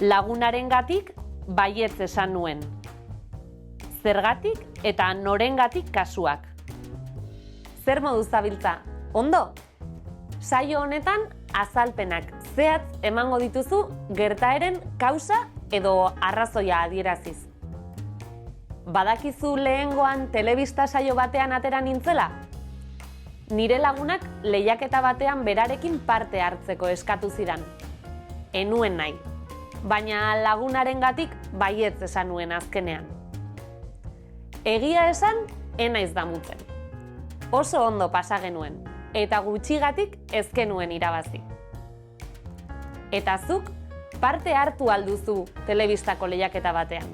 Lagunarengatik baietz esan nuen. Zergatik eta norengatik kasuak. Zer moduz zabiltza? Ondo? Saio honetan azalpenak zehatz emango dituzu gertaeren kausa edo arrazoia adieraziz. Badakizu lehengoan telebista saio batean atera nintzela? Nire lagunak lehiaketa batean berarekin parte hartzeko eskatu zidan. Enuen nahi, baina lagunarengatik baietz esan nuen azkenean. Egia esan, enaiz damutzen. Oso ondo pasa genuen, eta gutxigatik ez genuen irabazi. Eta zuk parte hartu alduzu telebistako lehiaketa batean.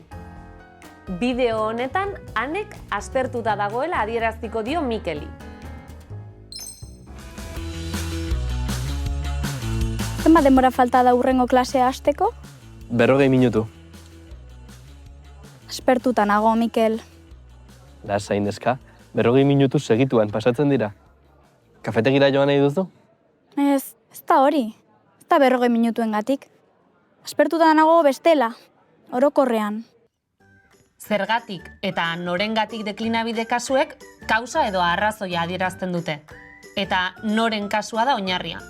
Bideo honetan Anek aspertuta dagoela adieraziko dio Mikeli. Zenbat denbora falta da hurrengo klasea hasteko? 40 minutu. Aspertuta nago, Mikel. Lasai neska, 40 minutu segituan pasatzen dira. Kafetegira joan nahi duzu? Ez da hori. Ez da 40 minutuengatik. Aspertuta nago bestela, orokorrean. Zergatik eta norengatik deklinabide kasuek kausa edo arrazoia adierazten dute. Eta noren kasua da oinarria.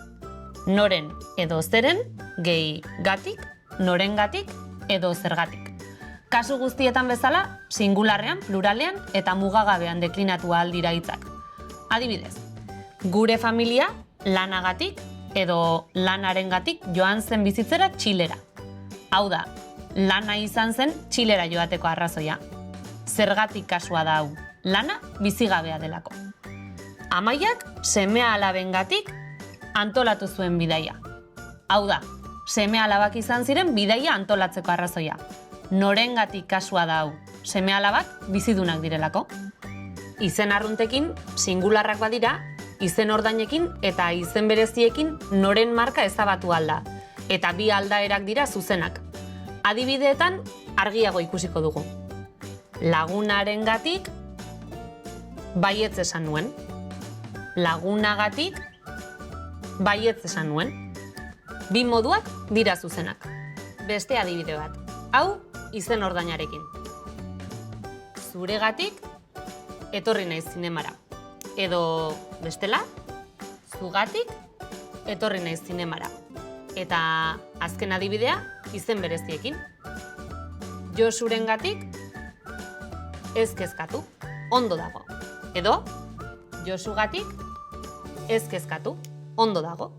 Noren edo zeren, gehi gatik, norengatik edo zergatik. Kasu guztietan bezala, singularrean, pluralean eta mugagabean deklinatu ahal dira hitzak. Adibidez, gure familia lanagatik edo lanarengatik joan zen bizitzera Txilera. Hau da, lana izan zen Txilera joateko arrazoia. Zergatik kasua da hau, lana bizigabea delako. Amaiak seme-alabengatik antolatu zuen bidaia. Hau da, seme-alabak izan ziren bidaia antolatzeko arrazoia. Norengatik kasua da hau, seme-alabak bizidunak direlako. Izen arruntekin, singularrak badira, izen ordainekin eta izen bereziekin noren marka ezabatu alda, eta bi aldaerak dira zuzenak. Adibideetan argiago ikusiko dugu. Lagunarengatik baietz esan nuen. Lagunagatik baietz esan nuen. Bi moduak dira zuzenak. Beste adibide bat. Hau izen ordainarekin. Zuregatik etorri naiz zinemara. Edo bestela, zugatik etorri naiz zinemara. Eta azken adibidea izen bereziekin. Josurengatik ez kezkatu, ondo dago. Edo Josugatik ez kezkatu, ondo dago.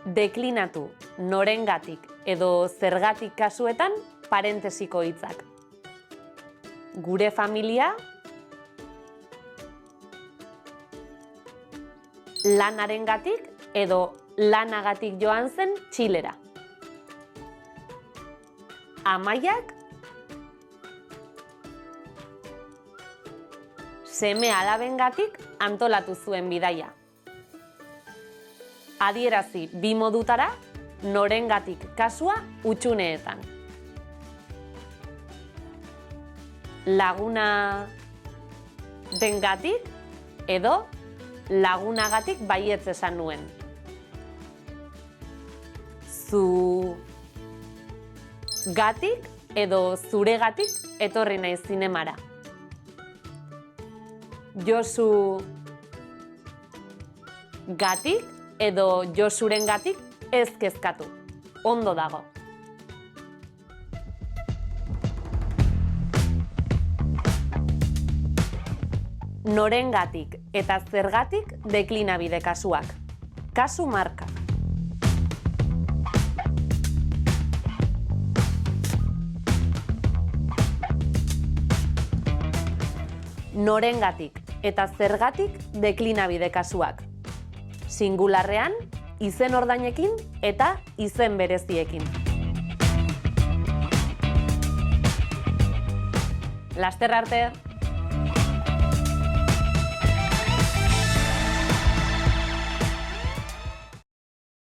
Deklinatu norengatik edo zergatik kasuetan parentesiko hitzak. Gure familia lanarengatik edo lanagatik joan zen Txilera. Amaiak seme-alabengatik antolatu zuen bidaia. Adierazi bi modutara norengatik kasua hutsuneetan. Laguna dengatik edo lagunagatik baietz esan nuen. Zugatik edo zuregatik etorri naiz zinemara. Josugatik edo Josurengatik ez kezkatu, ondo dago. Norengatik eta zergatik deklinabide kasuak. Kasu marka. Norengatik eta zergatik deklinabide kasuak. Singularrean, izen ordainekin eta izen bereziekin. Laster arte!